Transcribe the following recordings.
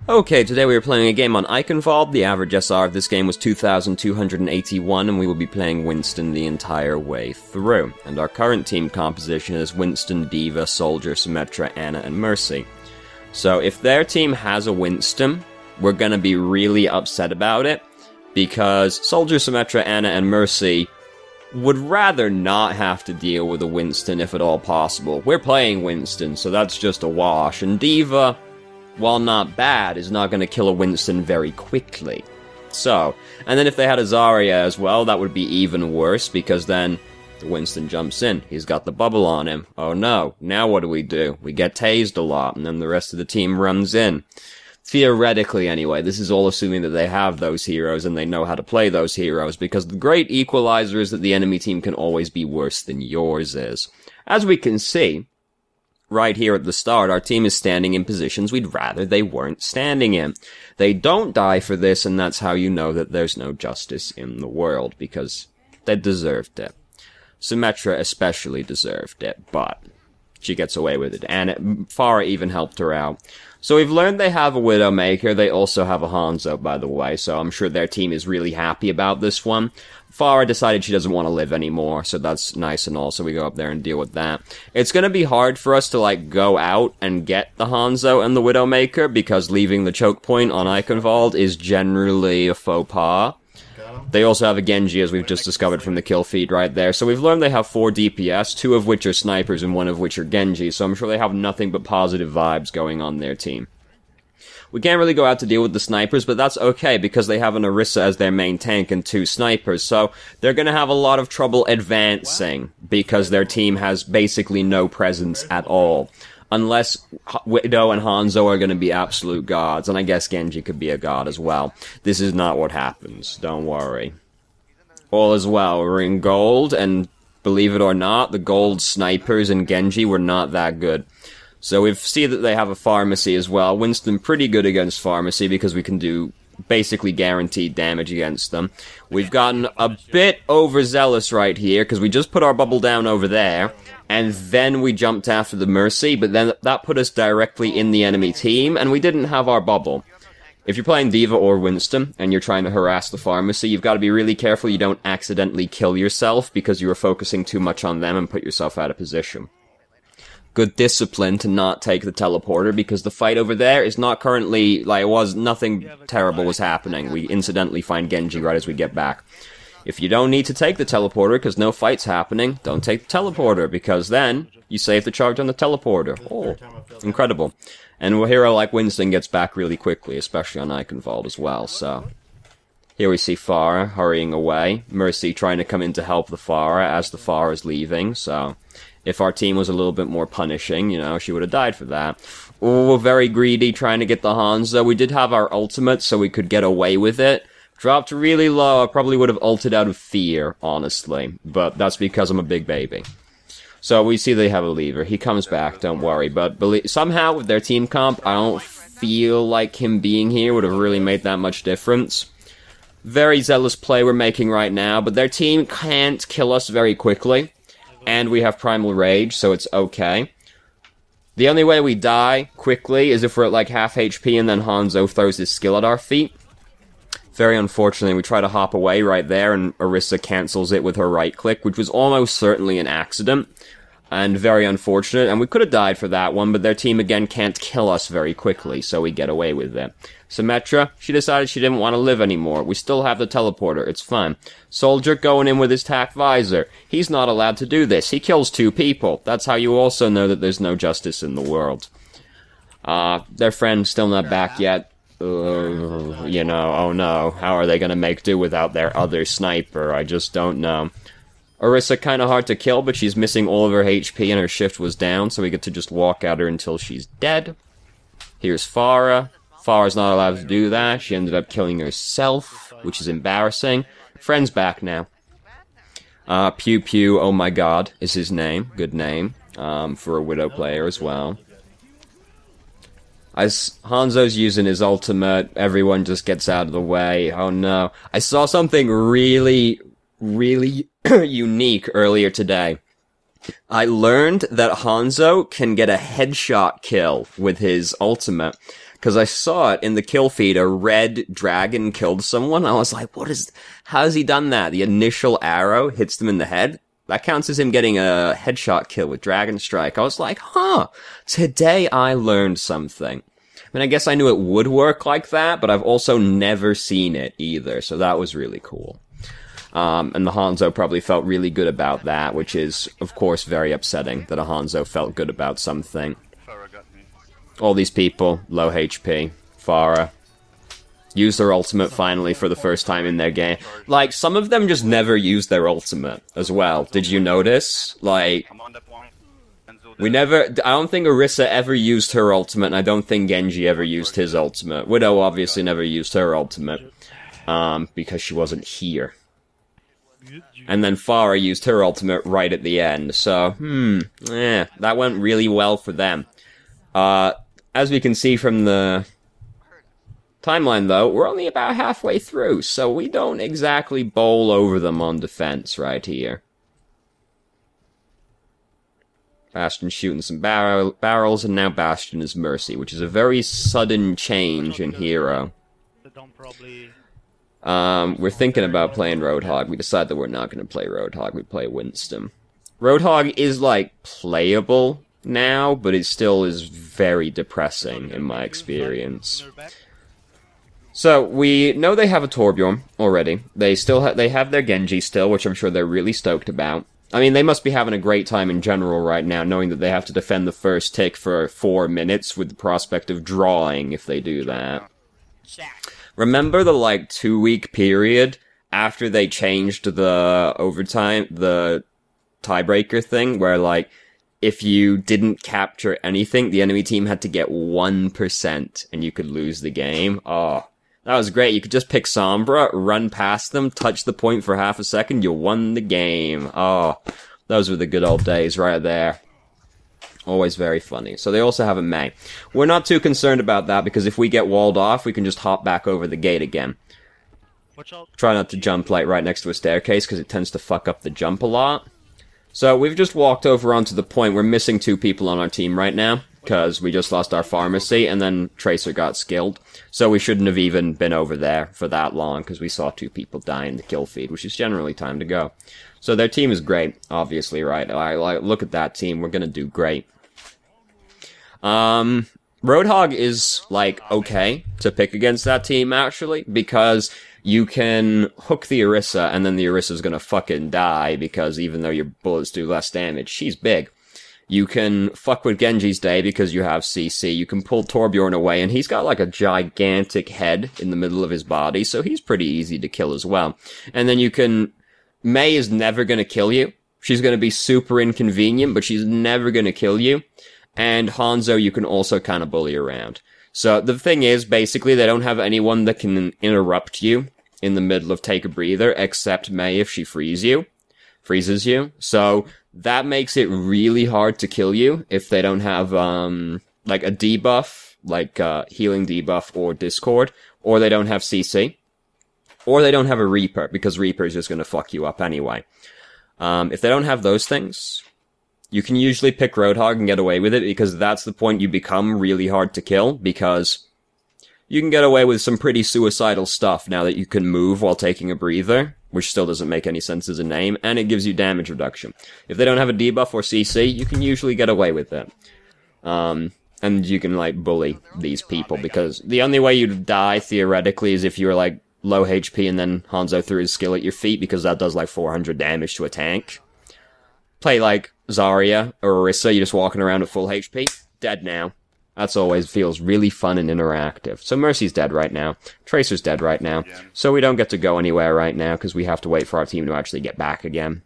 Okay, today we are playing a game on VoD. The average SR of this game was 2,281, and we will be playing Winston the entire way through. And our current team composition is Winston, D.Va, Soldier, Symmetra, Ana, and Mercy. So if their team has a Winston, we're gonna be really upset about it, because Soldier, Symmetra, Ana, and Mercy would rather not have to deal with a Winston if at all possible. We're playing Winston, so that's just a wash, and D.Va, while not bad, is not going to kill a Winston very quickly. So, and then if they had a Zarya as well, that would be even worse, because then the Winston jumps in. He's got the bubble on him. Oh no, now what do? We get tased a lot, and then the rest of the team runs in. Theoretically, anyway, this is all assuming that they have those heroes and they know how to play those heroes, because the great equalizer is that the enemy team can always be worse than yours is. As we can see, right here at the start, our team is standing in positions we'd rather they weren't standing in. They don't die for this, and that's how you know that there's no justice in the world, because they deserved it. Symmetra especially deserved it, but she gets away with it, and Pharah even helped her out. So we've learned they have a Widowmaker. They also have a Hanzo, by the way, so I'm sure their team is really happy about this one. Pharah decided she doesn't want to live anymore, so that's nice and all, so we go up there and deal with that. It's gonna be hard for us to, go out and get the Hanzo and the Widowmaker, because leaving the choke point on VoD is generally a faux pas. They also have a Genji, as we've just discovered from the kill feed right there. So we've learned they have 4 DPS, 2 of which are snipers and 1 of which are Genji, so I'm sure they have nothing but positive vibes going on their team. We can't really go out to deal with the snipers, but that's okay, because they have an Orisa as their main tank and 2 snipers, so they're gonna have a lot of trouble advancing, because their team has basically no presence at all. Unless Widow and Hanzo are gonna be absolute gods, and I guess Genji could be a god as well. This is not what happens, don't worry. All is well, we're in gold, and believe it or not, the gold snipers and Genji were not that good. So we see that they have a pharmacy as well. Winston pretty good against pharmacy, because we can do basically guaranteed damage against them. We've gotten a bit overzealous right here, because we just put our bubble down over there, and then we jumped after the Mercy, but then that put us directly in the enemy team, and we didn't have our bubble. If you're playing D.Va or Winston, and you're trying to harass the pharmacy, you've got to be really careful you don't accidentally kill yourself, because you were focusing too much on them and put yourself out of position. Good discipline to not take the teleporter, because the fight over there is not currently, nothing terrible was happening. We incidentally find Genji right as we get back. If you don't need to take the teleporter because no fight's happening, don't take the teleporter, because then you save the charge on the teleporter. Oh, incredible. And a hero like Winston gets back really quickly, especially on VoD as well, so. Here we see Pharah hurrying away. Mercy trying to come in to help the Pharah as the Pharah is leaving, so. If our team was a little bit more punishing, she would have died for that. Oh, we're very greedy trying to get the Hanzo. We did have our ultimate, so we could get away with it. Dropped really low. I probably would have ulted out of fear, honestly. But that's because I'm a big baby. So we see they have a lever. He comes back, don't worry. But somehow, with their team comp, I don't feel like him being here would have really made that much difference. Very zealous play we're making right now, but their team can't kill us very quickly. And we have Primal Rage, so it's okay. The only way we die quickly is if we're at half HP and then Hanzo throws his skill at our feet. Very unfortunately, we try to hop away right there, and Orisa cancels it with her right click, which was almost certainly an accident. And very unfortunate, and we could have died for that one, but their team again can't kill us very quickly, so we get away with it. Symmetra, she decided she didn't want to live anymore. We still have the teleporter, it's fine. Soldier going in with his tac visor. He's not allowed to do this. He kills 2 people. That's how you also know that there's no justice in the world. Their friend's still not back yet. Oh no, how are they gonna make do without their other sniper? I just don't know. Orisa kinda hard to kill, but she's missing all of her HP and her shift was down, so we get to just walk at her until she's dead. Here's Pharah. Pharah's not allowed to do that. She ended up killing herself, which is embarrassing. Friend's back now. Pew Pew, oh my god, is his name. Good name, for a Widow player as well. As Hanzo's using his ultimate, everyone just gets out of the way. Oh no. I saw something really unique earlier today. I learned that Hanzo can get a headshot kill with his ultimate. because I saw it in the kill feed, a red dragon killed someone. I was like, how has he done that? The initial arrow hits them in the head. That counts as him getting a headshot kill with Dragon Strike. I was like, huh, today I learned something. I mean, I guess I knew it would work like that, but I've also never seen it either, so that was really cool. And the Hanzo probably felt really good about that, which is, of course, very upsetting that a Hanzo felt good about something. All these people, low HP, Pharah, use their ultimate finally for the first time in their game. Like, some of them just never use their ultimate as well. Did you notice? Like, I don't think Orisa ever used her ultimate, and I don't think Genji ever used his ultimate. Widow obviously never used her ultimate, because she wasn't here. And then Pharah used her ultimate right at the end, so, that went really well for them. As we can see from the timeline, though, we're only about halfway through, so we don't exactly bowl over them on defense right here. Bastion shooting some barrels, and now Bastion is Mercy, which is a very sudden change in hero. We're thinking about playing Roadhog. We decided that we're not going to play Roadhog, we play Winston. Roadhog is, like, playable now, but it still is very depressing in my experience. So, we know they have a Torbjorn already. They have their Genji still, which I'm sure they're really stoked about. I mean, they must be having a great time in general right now, knowing that they have to defend the first tick for 4 minutes with the prospect of drawing if they do that. Remember the, like, 2-week period after they changed the overtime, the tiebreaker thing, where, like, if you didn't capture anything, the enemy team had to get 1% and you could lose the game? Oh, that was great. You could just pick Sombra, run past them, touch the point for half a second, you won the game. Oh, those were the good old days right there. Always very funny. So they also have a Mei. We're not too concerned about that, because if we get walled off, we can just hop back over the gate again. Try not to jump, like, right next to a staircase, because it tends to fuck up the jump a lot. So we've just walked over onto the point. We're missing 2 people on our team right now, because we just lost our pharmacy, and then Tracer got skilled. So we shouldn't have even been over there for that long, because we saw 2 people die in the kill feed, which is generally time to go. So their team is great, obviously, right? Look at that team. We're gonna do great. Roadhog is, like, okay to pick against that team, actually, because you can hook the Orisa, and then the Orisa's gonna fucking die, because even though your bullets do less damage, she's big. You can fuck with Genji's day because you have CC. You can pull Torbjorn away, and he's got, like, a gigantic head in the middle of his body, so he's pretty easy to kill as well. And then you can... Mei is never gonna kill you. She's gonna be super inconvenient, but she's never gonna kill you. And Hanzo you can also kind of bully around. So the thing is, basically, they don't have anyone that can interrupt you in the middle of take a breather, except Mei if she freezes you. So that makes it really hard to kill you if they don't have, like a debuff, like healing debuff or Discord, or they don't have CC, or they don't have a Reaper, because Reaper is just going to fuck you up anyway. If they don't have those things, you can usually pick Roadhog and get away with it, because that's the point you become really hard to kill, because you can get away with some pretty suicidal stuff now that you can move while taking a breather, which still doesn't make any sense as a name, and it gives you damage reduction. If they don't have a debuff or CC, you can usually get away with it. And you can, like, bully these people, because the only way you'd die, theoretically, is if you were, like, low HP and then Hanzo threw his skill at your feet, because that does, like, 400 damage to a tank. Play, like, Zarya or Orisa, you're just walking around with full HP, dead now. That's always feels really fun and interactive. So Mercy's dead right now. Tracer's dead right now. So we don't get to go anywhere right now, because we have to wait for our team to actually get back again.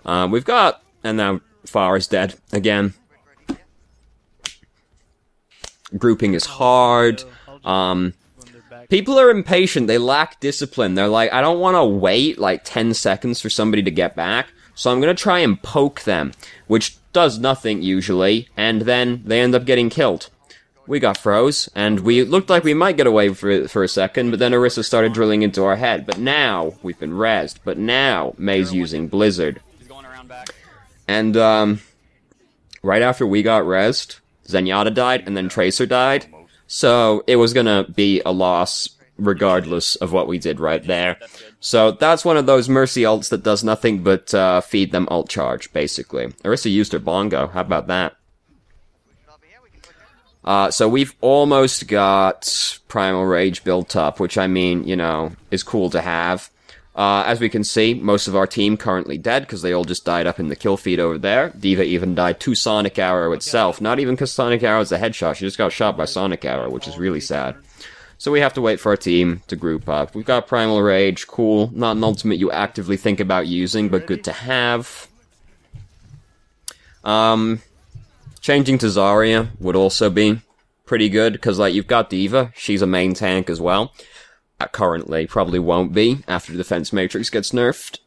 We've got... And now Pharah's dead again. Grouping is hard. People are impatient. They lack discipline. They're like, I don't want to wait, like, 10 seconds for somebody to get back, so I'm going to try and poke them, which does nothing, usually, and then they end up getting killed. We got froze, and we looked like we might get away for a second, but then Orisa started drilling into our head. But now, we've been rezzed, but now Mei's using Blizzard. And, right after we got rezzed, Zenyatta died, and then Tracer died. So it was gonna be a loss regardless of what we did right there. So that's one of those Mercy ults that does nothing but feed them ult charge, basically. Orisa used her bongo. How about that? So we've almost got Primal Rage built up, which I mean, you know, is cool to have. As we can see, most of our team currently dead, because they all just died up in the kill feed over there. D.Va even died to Sonic Arrow itself. Not even because Sonic Arrow is a headshot, she just got shot by Sonic Arrow, which is really sad. So we have to wait for our team to group up. We've got Primal Rage, cool. Not an ultimate you actively think about using, but good to have. Changing to Zarya would also be pretty good, because, like, you've got D.Va, she's a main tank as well. Currently, probably won't be, after the Defense Matrix gets nerfed.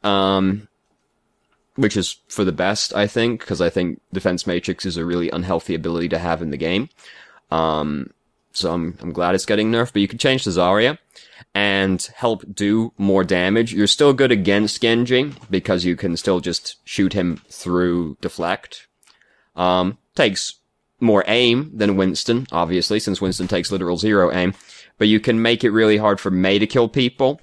Which is for the best, I think, because I think Defense Matrix is a really unhealthy ability to have in the game. So I'm glad it's getting nerfed, but you can change to Zarya and help do more damage. You're still good against Genji, because you can still just shoot him through deflect. Takes more aim than Winston, obviously, since Winston takes literal 0 aim. But you can make it really hard for Mei to kill people,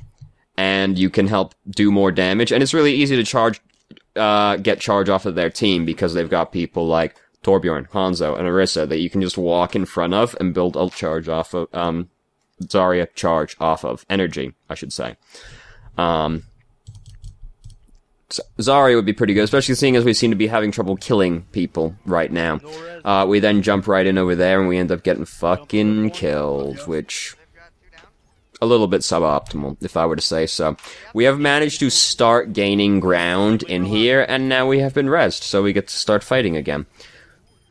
and you can help do more damage. And it's really easy to get charge off of their team, because they've got people like Torbjorn, Hanzo, and Orisa that you can just walk in front of and build ult charge off of, Zarya charge off of. Energy, I should say. Zarya would be pretty good, especially seeing as we seem to be having trouble killing people right now. We then jump right in over there and we end up getting fucking killed, which... a little bit suboptimal, if I were to say so. We have managed to start gaining ground in here, and now we have been rezzed, so we get to start fighting again.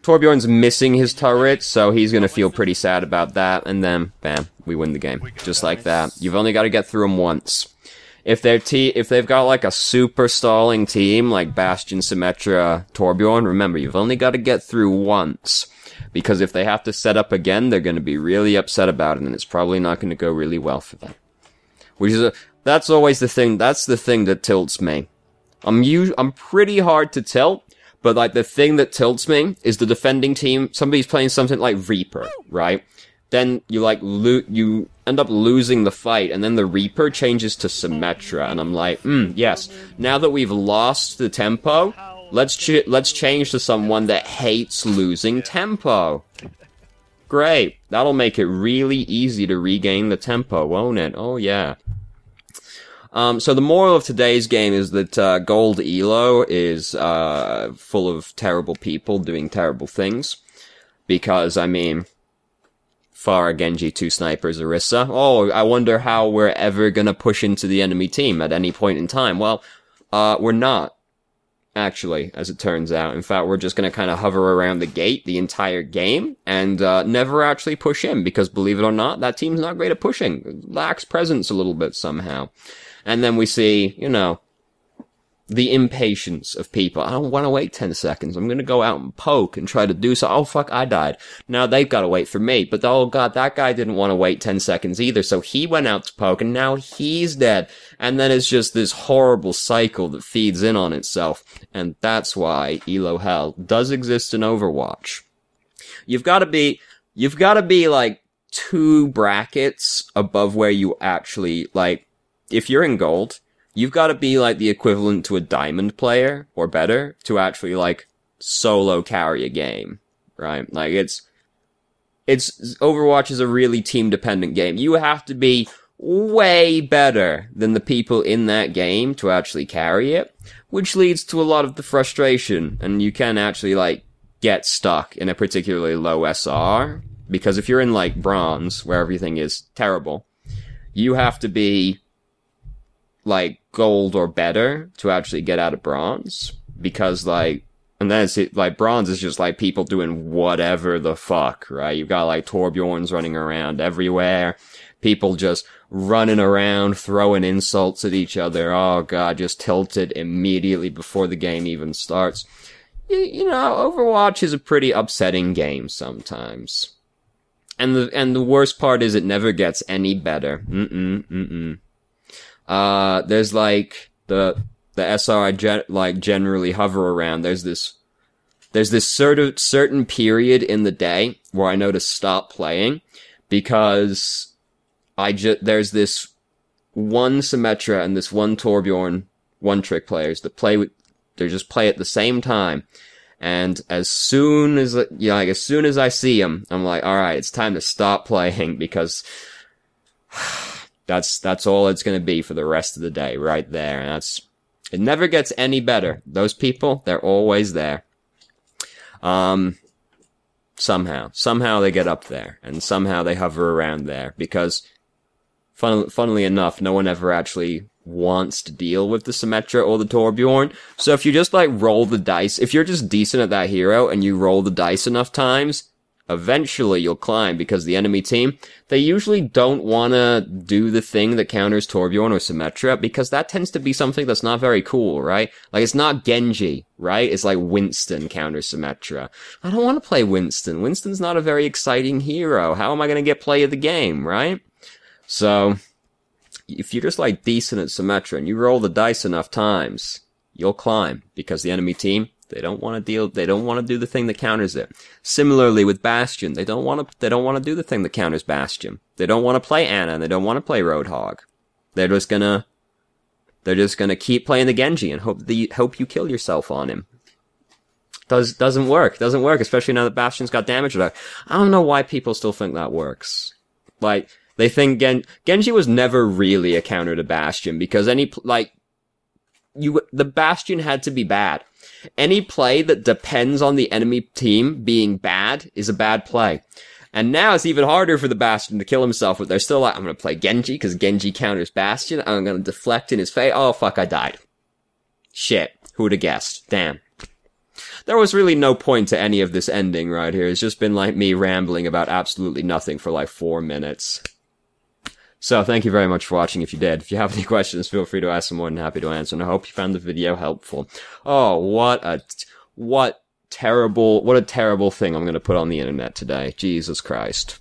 Torbjorn's missing his turret, so he's gonna feel pretty sad about that, and then, bam, we win the game. Just like that. You've only gotta get through them once. If they've got like a super stalling team, like Bastion, Symmetra, Torbjorn, remember, you've only gotta get through once. Because if they have to set up again, they're gonna be really upset about it, and it's probably not gonna go really well for them. That's always the thing, that's the thing that tilts me. I'm pretty hard to tilt, but like the thing that tilts me is the defending team, somebody's playing something like Reaper, right? Then you like, you end up losing the fight, and then the Reaper changes to Symmetra, and I'm like, yes, now that we've lost the tempo, let's change to someone that hates losing tempo. Great. That'll make it really easy to regain the tempo, won't it? Oh, yeah. So the moral of today's game is that Gold Elo is full of terrible people doing terrible things. Because, I mean, Pharah, Genji, 2 snipers, Orisa. Oh, I wonder how we're ever gonna push into the enemy team at any point in time. Well, we're not. Actually, as it turns out. In fact, we're just gonna kind of hover around the gate the entire game, and never actually push in, because believe it or not, that team's not great at pushing. It lacks presence a little bit somehow. And then we see, you know, the impatience of people. I don't want to wait 10 seconds. I'm gonna go out and poke and try to do so. Oh fuck, I died. Now they've gotta wait for me. But oh god, that guy didn't want to wait 10 seconds either, so he went out to poke, and now he's dead. And then it's just this horrible cycle that feeds in on itself. And that's why Elo Hell does exist in Overwatch. You've gotta be like 2 brackets above where you actually, like, if you're in gold, you've got to be like the equivalent to a diamond player or better to actually like solo carry a game, right? Like it's Overwatch is a really team dependent game. You have to be way better than the people in that game to actually carry it, which leads to a lot of the frustration, and you can actually like get stuck in a particularly low SR, because if you're in like bronze where everything is terrible, you have to be like gold or better to actually get out of bronze, because like, and then it's like bronze is just like people doing whatever the fuck, right? You've got like Torbjorns running around everywhere, people just running around throwing insults at each other. Oh god, just tilted immediately before the game even starts. You know, Overwatch is a pretty upsetting game sometimes, and the worst part is it never gets any better. There's like the SR I generally hover around. There's this certain period in the day where I know to stop playing, because there's this one Symmetra and this one Torbjorn one-trick players that they just play at the same time. And as soon as I see them, I'm like, alright, it's time to stop playing, because that's all it's gonna be for the rest of the day, right there. And it never gets any better. Those people, they're always there. Somehow they get up there, and somehow they hover around there, because funnily enough, no one ever actually wants to deal with the Symmetra or the Torbjorn. So if you just roll the dice, if you're just decent at that hero and you roll the dice enough times, eventually you'll climb, because the enemy team, they usually don't want to do the thing that counters Torbjorn or Symmetra, because that tends to be something that's not very cool, right? It's not Genji, right? It's like Winston counters Symmetra. I don't want to play Winston. Winston's not a very exciting hero. How am I going to get play of the game, right? So, if you're just decent at Symmetra and you roll the dice enough times, you'll climb, because the enemy team, they don't want to do the thing that counters it. Similarly with Bastion, they don't want to do the thing that counters Bastion. They don't want to play Ana, and they don't want to play Roadhog. They're just gonna keep playing the Genji and hope you kill yourself on him. Doesn't work, especially now that Bastion's got damage reduction. I don't know why people still think that works. They think Genji was never really a counter to Bastion, because the Bastion had to be bad. Any play that depends on the enemy team being bad is a bad play. And now it's even harder for the Bastion to kill himself, but they're still I'm gonna play Genji, because Genji counters Bastion, I'm gonna deflect in his face, oh fuck, I died. Shit, who'd have guessed? Damn. There was really no point to any of this ending right here, it's just been me rambling about absolutely nothing for 4 minutes. So, thank you very much for watching if you did. If you have any questions, feel free to ask, I'm more than happy to answer, and I hope you found the video helpful. Oh, what a terrible thing I'm gonna put on the internet today. Jesus Christ.